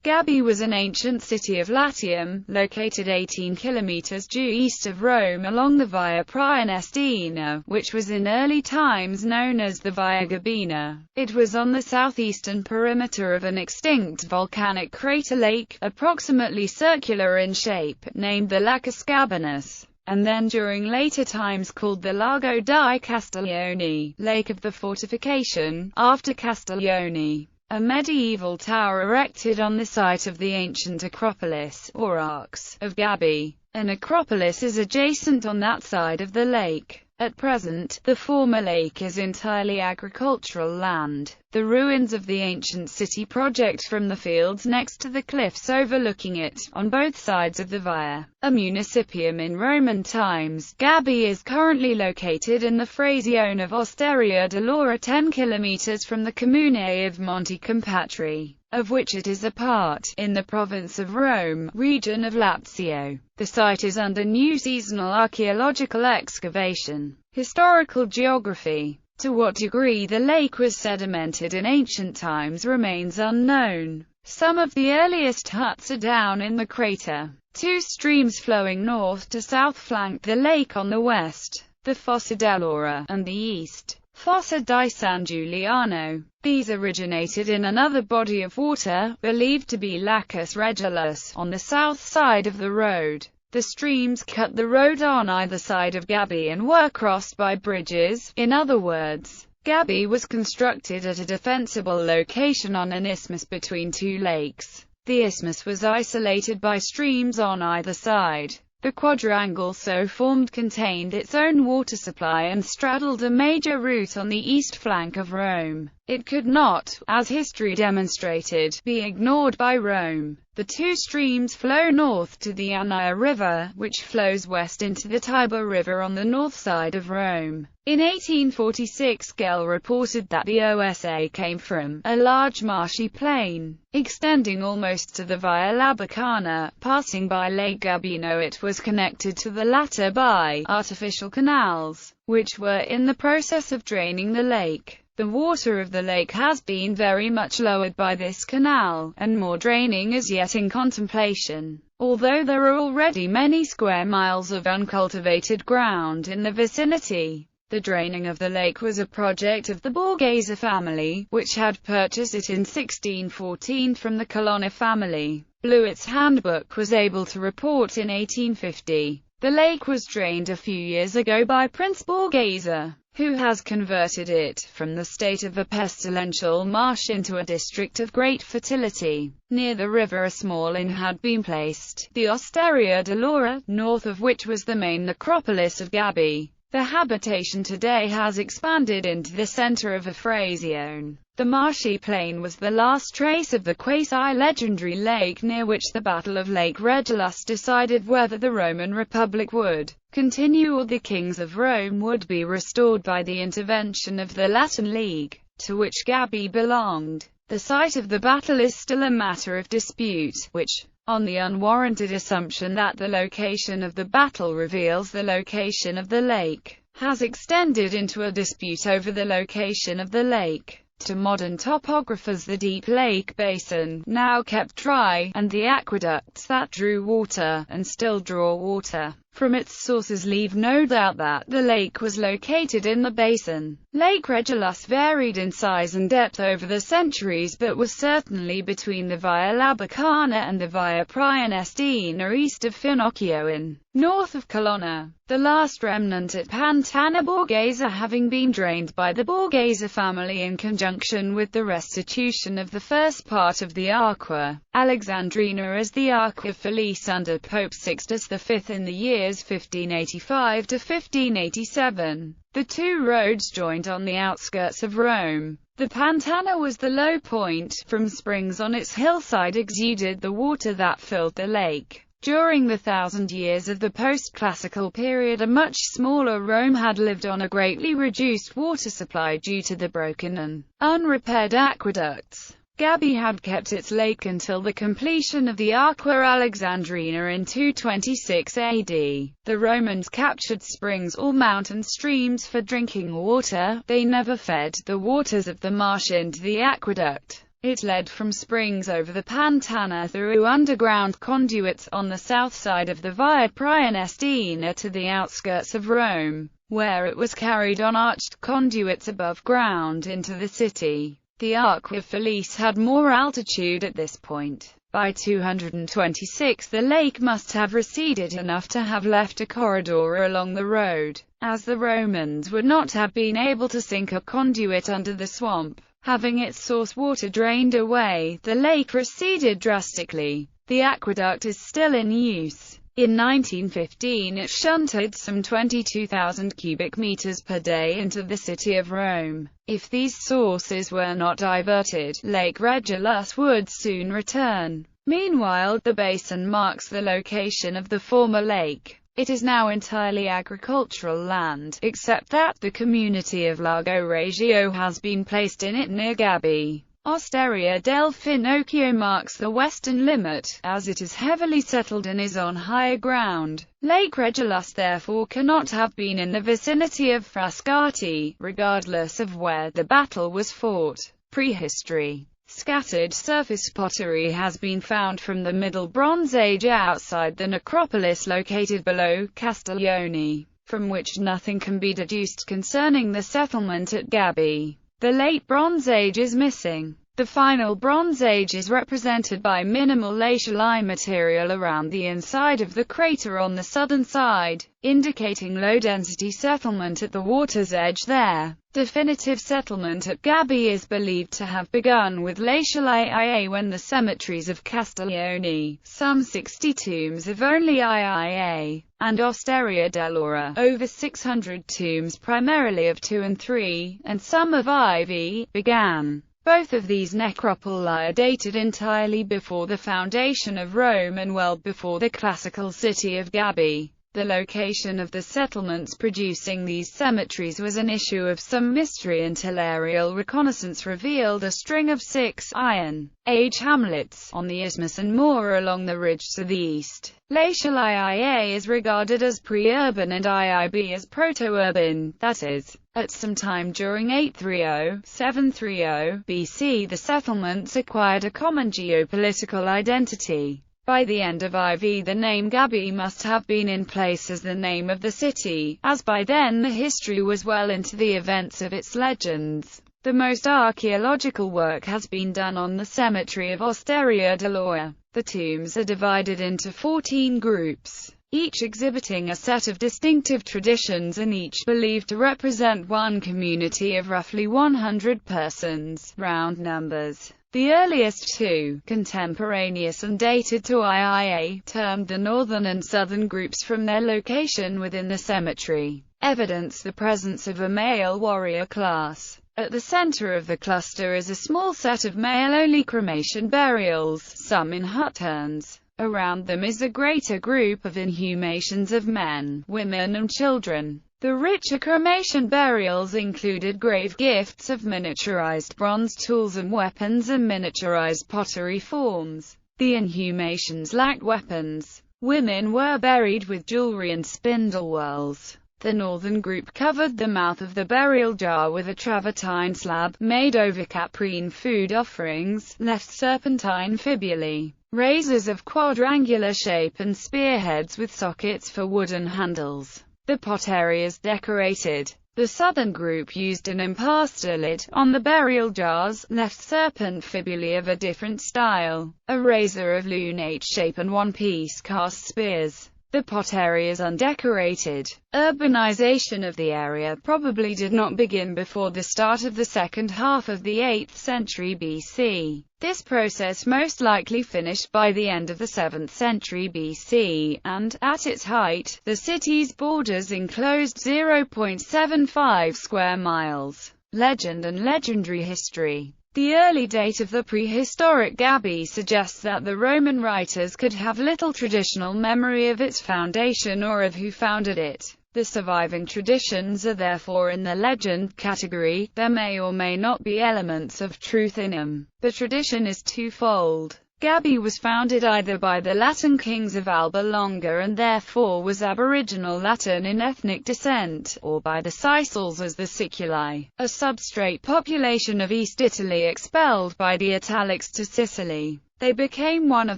Gabii was an ancient city of Latium, located 18 kilometers due east of Rome along the Via Praenesttina, which was in early times known as the Via Gabina. It was on the southeastern perimeter of an extinct volcanic crater lake, approximately circular in shape, named the Lacus Gabinus, and then during later times called the Lago di Castiglione, Lake of the Fortification, after Castiglione, a medieval tower erected on the site of the ancient Acropolis, or Arx, of Gabii. An acropolis is adjacent on that side of the lake. At present, the former lake is entirely agricultural land. The ruins of the ancient city project from the fields next to the cliffs overlooking it, on both sides of the Via. A municipium in Roman times, Gabii is currently located in the frazione of Osteria de Laura 10 kilometers from the comune of Monte Compatri, of which it is a part, in the province of Rome, region of Lazio. The site is under new seasonal archaeological excavation. Historical geography. To what degree the lake was sedimented in ancient times remains unknown. Some of the earliest huts are down in the crater. Two streams flowing north to south flank the lake on the west, the Fossa dell'Ora, and the east, Fossa di San Giuliano. These originated in another body of water, believed to be Lacus Regulus, on the south side of the road. The streams cut the road on either side of Gabii and were crossed by bridges. In other words, Gabii was constructed at a defensible location on an isthmus between two lakes. The isthmus was isolated by streams on either side. The quadrangle so formed contained its own water supply and straddled a major route on the east flank of Rome. It could not, as history demonstrated, be ignored by Rome. The two streams flow north to the Ania River, which flows west into the Tiber River on the north side of Rome. In 1846 Gell reported that the Ossa came from a large marshy plain, extending almost to the Via Labicana, passing by Lake Gabino. It was connected to the latter by artificial canals, which were in the process of draining the lake. The water of the lake has been very much lowered by this canal, and more draining is yet in contemplation. Although there are already many square miles of uncultivated ground in the vicinity, the draining of the lake was a project of the Borghese family, which had purchased it in 1614 from the Colonna family. Blewit's handbook was able to report in 1850. The lake was drained a few years ago by Prince Borghese, who has converted it from the state of a pestilential marsh into a district of great fertility. Near the river a small inn had been placed, the Osteria de Laura, north of which was the main necropolis of Gabii. The habitation today has expanded into the center of a frazione. The marshy plain was the last trace of the quasi-legendary lake near which the Battle of Lake Regillus decided whether the Roman Republic would continue or the kings of Rome would be restored by the intervention of the Latin League, to which Gabii belonged. The site of the battle is still a matter of dispute, which, on the unwarranted assumption that the location of the battle reveals the location of the lake, has extended into a dispute over the location of the lake. To modern topographers, the deep lake basin, now kept dry, and the aqueducts that drew water, and still draw water, from its sources leave no doubt that the lake was located in the basin. Lake Regillus varied in size and depth over the centuries but was certainly between the Via Labicana and the Via Praenesttina east of Finocchio in north of Colonna, the last remnant at Pantana Borghese having been drained by the Borghese family in conjunction with the restitution of the first part of the Aqua Alexandrina as the Aqua Felice under Pope Sixtus V in the years 1585 to 1587. The two roads joined on the outskirts of Rome. The Pantana was the low point. From springs on its hillside exuded the water that filled the lake. During the 1,000 years of the post-classical period, a much smaller Rome had lived on a greatly reduced water supply due to the broken and unrepaired aqueducts. Gabii had kept its lake until the completion of the Aqua Alexandrina in 226 AD. The Romans captured springs or mountain streams for drinking water. They never fed the waters of the marsh into the aqueduct. It led from springs over the Pantana through underground conduits on the south side of the Via Praenestina to the outskirts of Rome, where it was carried on arched conduits above ground into the city. The Aqua Felice had more altitude at this point. By 226 the lake must have receded enough to have left a corridor along the road, as the Romans would not have been able to sink a conduit under the swamp. Having its source water drained away, the lake receded drastically. The aqueduct is still in use. In 1915 it shunted some 22,000 cubic meters per day into the city of Rome. If these sources were not diverted, Lake Regulus would soon return. Meanwhile, the basin marks the location of the former lake. It is now entirely agricultural land, except that the community of Lago Reggio has been placed in it near Gabii. Osteria del Finocchio marks the western limit, as it is heavily settled and is on higher ground. Lake Regulus therefore cannot have been in the vicinity of Frascati, regardless of where the battle was fought. Prehistory. Scattered surface pottery has been found from the Middle Bronze Age outside the necropolis located below Castiglione, from which nothing can be deduced concerning the settlement at Gabii. The Late Bronze Age is missing. The Final Bronze Age is represented by minimal laterite material around the inside of the crater on the southern side, indicating low-density settlement at the water's edge there. Definitive settlement at Gabii is believed to have begun with glacial IA when the cemeteries of Castiglione, some 60 tombs of only IIA, and Osteria dell'Ora, over 600 tombs primarily of II and III, and some of IV, began. Both of these necropoli are dated entirely before the foundation of Rome and well before the classical city of Gabii. The location of the settlements producing these cemeteries was an issue of some mystery until aerial reconnaissance revealed a string of 6 Iron Age hamlets on the isthmus and more along the ridge to the east. Glacial IIA is regarded as pre-urban and IIB as proto-urban, that is, at some time during 830–730 BC the settlements acquired a common geopolitical identity. By the end of IV the name Gabii must have been in place as the name of the city, as by then the history was well into the events of its legends. The most archaeological work has been done on the cemetery of Osteria dell'Ora. The tombs are divided into 14 groups, each exhibiting a set of distinctive traditions and each believed to represent one community of roughly 100 persons, round numbers. The earliest two, contemporaneous and dated to IIA, termed the northern and southern groups from their location within the cemetery, evidence the presence of a male warrior class. At the center of the cluster is a small set of male-only cremation burials, some in hut urns. Around them is a greater group of inhumations of men, women and children. The richer cremation burials included grave gifts of miniaturized bronze tools and weapons and miniaturized pottery forms. The inhumations lacked weapons. Women were buried with jewelry and spindle whorls. The northern group covered the mouth of the burial jar with a travertine slab, made over caprine food offerings, left serpentine fibulae, razors of quadrangular shape and spearheads with sockets for wooden handles. The pot areas decorated. The southern group used an impasto lid on the burial jars, left serpent fibulae of a different style, a razor of lunate shape and one-piece cast spears. The pot area is undecorated. Urbanization of the area probably did not begin before the start of the second half of the 8th century BC. This process most likely finished by the end of the 7th century BC, and, at its height, the city's borders enclosed 0.75 square miles. Legend and legendary history. The early date of the prehistoric Gabii suggests that the Roman writers could have little traditional memory of its foundation or of who founded it. The surviving traditions are therefore in the legend category. There may or may not be elements of truth in them. The tradition is twofold. Gabii was founded either by the Latin kings of Alba Longa and therefore was Aboriginal Latin in ethnic descent, or by the Sicels as the Siculi, a substrate population of East Italy expelled by the Italics to Sicily. They became one of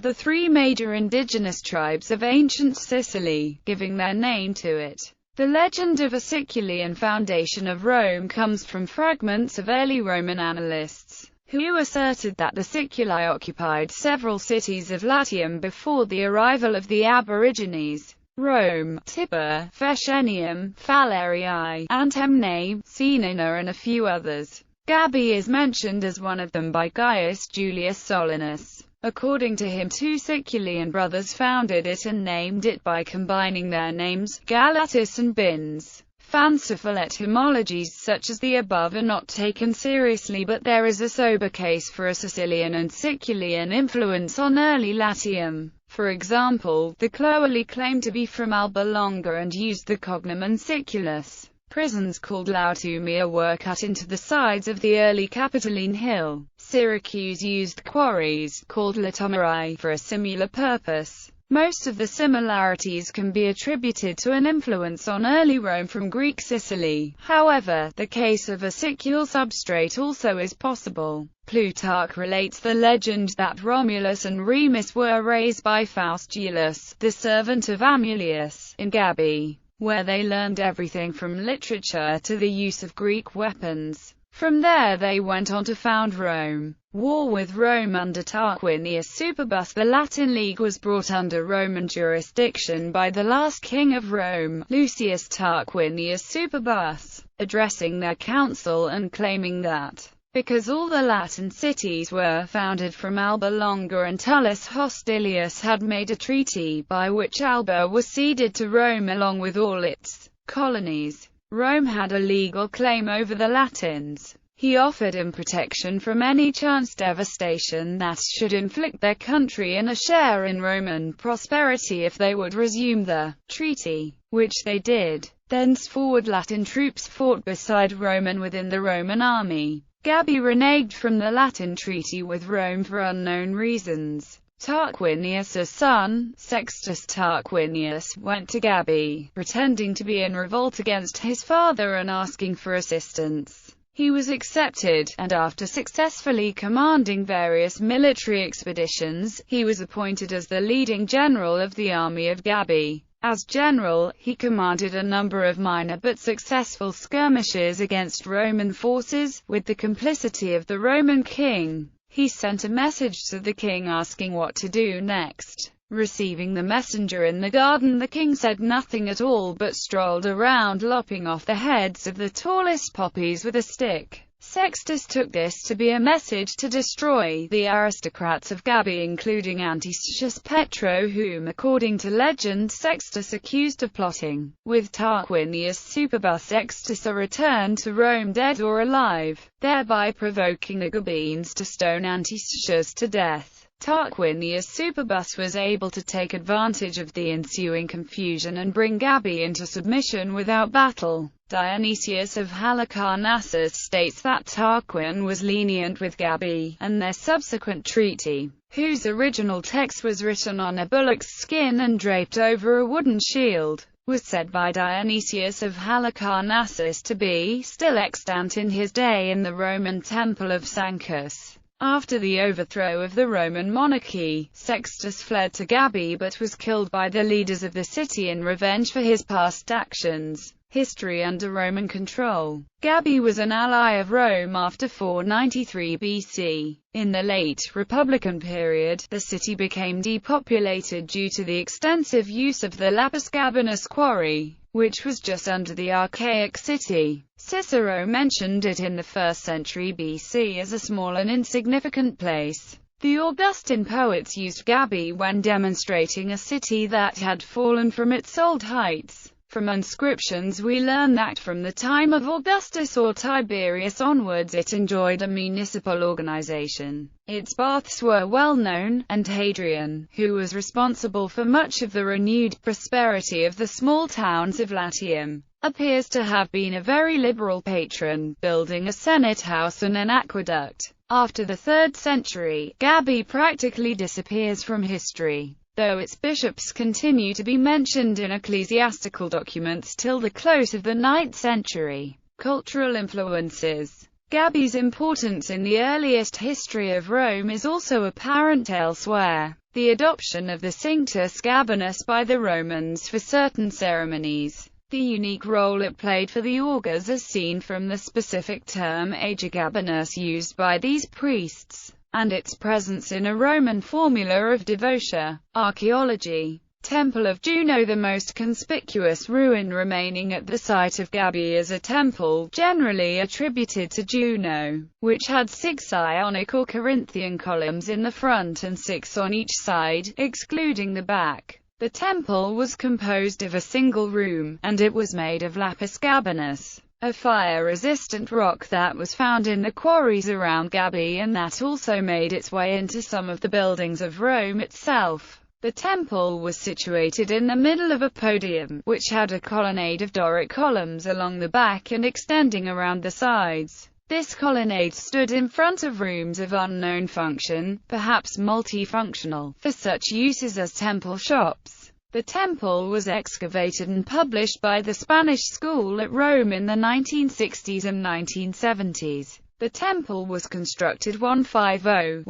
the three major indigenous tribes of ancient Sicily, giving their name to it. The legend of a Siculian foundation of Rome comes from fragments of early Roman annalists, who asserted that the Siculi occupied several cities of Latium before the arrival of the Aborigines. Rome, Tibur, Fescenium, Falerii, Antemnae, Caenina and a few others. Gabii is mentioned as one of them by Gaius Julius Solinus. According to him, two Siculian brothers founded it and named it by combining their names, Galatus and Bins. Fanciful etymologies such as the above are not taken seriously, but there is a sober case for a Sicilian and Siculian influence on early Latium. For example, the Cloali claimed to be from Alba Longa and used the cognomen Siculus. Prisons called Lautumia were cut into the sides of the early Capitoline hill. Syracuse used quarries, called Latomerai, for a similar purpose. Most of the similarities can be attributed to an influence on early Rome from Greek Sicily. However, the case of a Sicule substrate also is possible. Plutarch relates the legend that Romulus and Remus were raised by Faustulus, the servant of Amulius, in Gabii, where they learned everything from literature to the use of Greek weapons. From there they went on to found Rome. War with Rome under Tarquinius Superbus. The Latin League was brought under Roman jurisdiction by the last king of Rome, Lucius Tarquinius Superbus, addressing their council and claiming that, because all the Latin cities were founded from Alba Longa and Tullus Hostilius had made a treaty by which Alba was ceded to Rome along with all its colonies, Rome had a legal claim over the Latins. He offered them protection from any chance devastation that should inflict their country and a share in Roman prosperity if they would resume the treaty, which they did. Thenceforward Latin troops fought beside Roman within the Roman army. Gabii reneged from the Latin treaty with Rome for unknown reasons. Tarquinius' son, Sextus Tarquinius, went to Gabii, pretending to be in revolt against his father and asking for assistance. He was accepted, and after successfully commanding various military expeditions, he was appointed as the leading general of the army of Gabii. As general, he commanded a number of minor but successful skirmishes against Roman forces, with the complicity of the Roman king. He sent a message to the king asking what to do next. Receiving the messenger in the garden, the king said nothing at all but strolled around lopping off the heads of the tallest poppies with a stick. Sextus took this to be a message to destroy the aristocrats of Gabii, including Antistius Petro, whom according to legend Sextus accused of plotting with Tarquinius Superbus. Sextus returned to Rome dead or alive, thereby provoking the Gabians to stone Antistius to death. Tarquinius Superbus was able to take advantage of the ensuing confusion and bring Gabii into submission without battle. Dionysius of Halicarnassus states that Tarquin was lenient with Gabii, and their subsequent treaty, whose original text was written on a bullock's skin and draped over a wooden shield, was said by Dionysius of Halicarnassus to be still extant in his day in the Roman temple of Sancus. After the overthrow of the Roman monarchy, Sextus fled to Gabii but was killed by the leaders of the city in revenge for his past actions. History under Roman control. Gabii was an ally of Rome after 493 BC. In the late Republican period, the city became depopulated due to the extensive use of the Lapis Gabinus quarry, which was just under the archaic city. Cicero mentioned it in the 1st century BC as a small and insignificant place. The Augustan poets used Gabii when demonstrating a city that had fallen from its old heights. From inscriptions we learn that from the time of Augustus or Tiberius onwards it enjoyed a municipal organization. Its baths were well known, and Hadrian, who was responsible for much of the renewed prosperity of the small towns of Latium, appears to have been a very liberal patron, building a senate house and an aqueduct. After the 3rd century, Gabii practically disappears from history, though its bishops continue to be mentioned in ecclesiastical documents till the close of the 9th century. Cultural influences. Gabii's importance in the earliest history of Rome is also apparent elsewhere. The adoption of the Cinctus Gabinus by the Romans for certain ceremonies. The unique role it played for the augurs as seen from the specific term ager gabinus used by these priests, and its presence in a Roman formula of devotia. Archaeology. Temple of Juno. The most conspicuous ruin remaining at the site of Gabii is a temple, generally attributed to Juno, which had 6 Ionic or Corinthian columns in the front and 6 on each side, excluding the back. The temple was composed of a single room, and it was made of lapis gabinus, a fire-resistant rock that was found in the quarries around Gabii and that also made its way into some of the buildings of Rome itself. The temple was situated in the middle of a podium, which had a colonnade of Doric columns along the back and extending around the sides. This colonnade stood in front of rooms of unknown function, perhaps multifunctional, for such uses as temple shops. The temple was excavated and published by the Spanish school at Rome in the 1960s and 1970s. The temple was constructed 150–100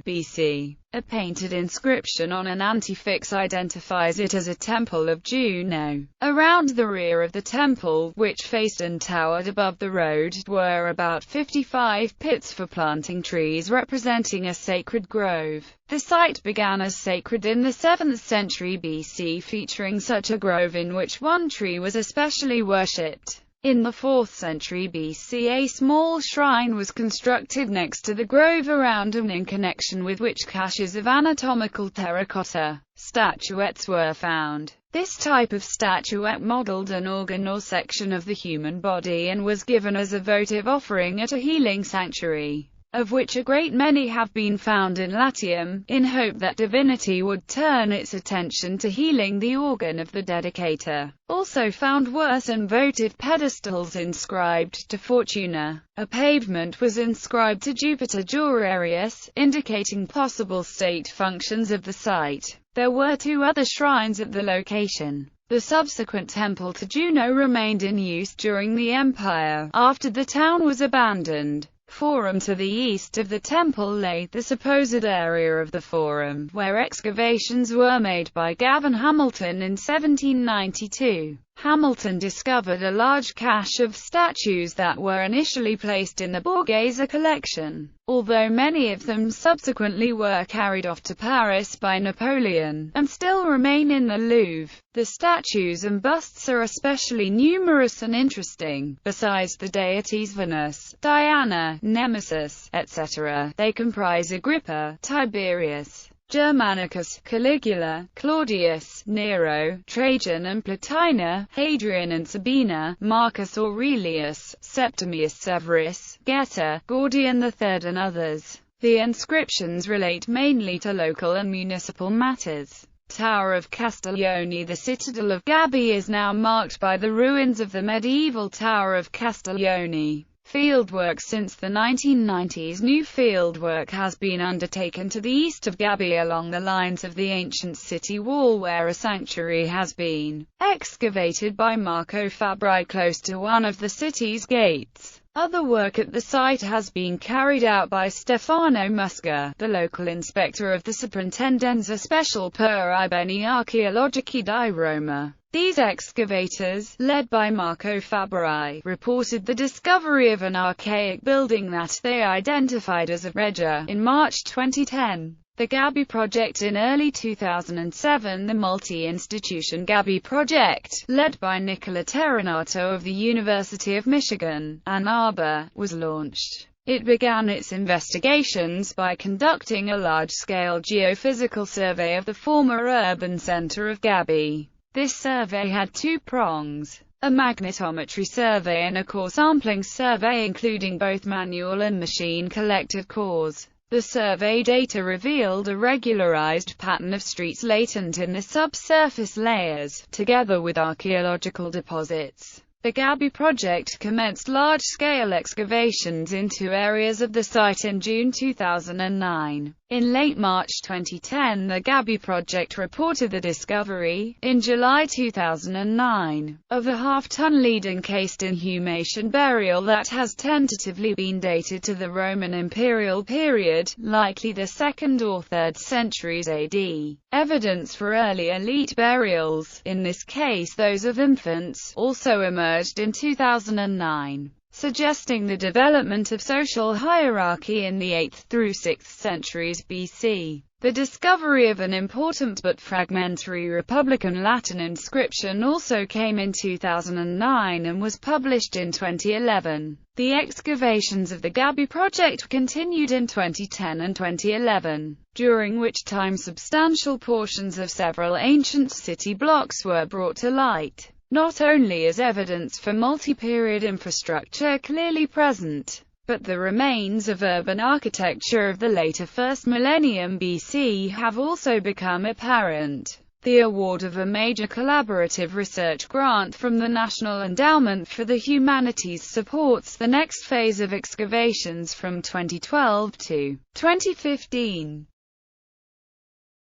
BC. A painted inscription on an antefix identifies it as a temple of Juno. Around the rear of the temple, which faced and towered above the road, were about 55 pits for planting trees representing a sacred grove. The site began as sacred in the 7th century BC, featuring such a grove in which one tree was especially worshipped. In the 4th century BC, a small shrine was constructed next to the grove around and in connection with which caches of anatomical terracotta statuettes were found. This type of statuette modeled an organ or section of the human body and was given as a votive offering at a healing sanctuary, of which a great many have been found in Latium, in hope that divinity would turn its attention to healing the organ of the dedicator. Also found were some votive pedestals inscribed to Fortuna. A pavement was inscribed to Jupiter Jurarius, indicating possible state functions of the site. There were 2 other shrines at the location. The subsequent temple to Juno remained in use during the empire, after the town was abandoned. Forum. To the east of the temple lay the supposed area of the Forum, where excavations were made by Gavin Hamilton in 1792. Hamilton discovered a large cache of statues that were initially placed in the Borghese collection, although many of them subsequently were carried off to Paris by Napoleon, and still remain in the Louvre. The statues and busts are especially numerous and interesting. Besides the deities Venus, Diana, Nemesis, etc., they comprise Agrippa, Tiberius, Germanicus, Caligula, Claudius, Nero, Trajan and Plotina, Hadrian and Sabina, Marcus Aurelius, Septimius Severus, Geta, Gordian III and others. The inscriptions relate mainly to local and municipal matters. Tower of Castiglione. The citadel of Gabii is now marked by the ruins of the medieval Tower of Castiglione. Fieldwork. Since the 1990s, new fieldwork has been undertaken to the east of Gabii along the lines of the ancient city wall, where a sanctuary has been excavated by Marco Fabbri close to one of the city's gates. Other work at the site has been carried out by Stefano Musca, the local inspector of the Superintendenza Special per i Beni Archeologici di Roma. These excavators, led by Marco Fabbri, reported the discovery of an archaic building that they identified as a Regia in March 2010. The Gabii project. In early 2007, the multi-institution Gabii project, led by Nicola Terranato of the University of Michigan, Ann Arbor, was launched. It began its investigations by conducting a large-scale geophysical survey of the former urban center of Gabii. This survey had 2 prongs: a magnetometry survey and a core sampling survey, including both manual and machine-collected cores. The survey data revealed a regularized pattern of streets latent in the subsurface layers, together with archaeological deposits. The Gabii project commenced large-scale excavations into areas of the site in June 2009. In late March 2010, the Gabii project reported the discovery, in July 2009, of a half-ton lead encased inhumation burial that has tentatively been dated to the Roman imperial period, likely the 2nd or 3rd centuries AD. Evidence for early elite burials, in this case those of infants, also emerged in 2009, suggesting the development of social hierarchy in the 8th through 6th centuries BC. The discovery of an important but fragmentary Republican Latin inscription also came in 2009 and was published in 2011. The excavations of the Gabii project continued in 2010 and 2011, during which time substantial portions of several ancient city blocks were brought to light, not only as evidence for multi-period infrastructure clearly present, but the remains of urban architecture of the later 1st millennium BC have also become apparent. The award of a major collaborative research grant from the National Endowment for the Humanities supports the next phase of excavations from 2012 to 2015.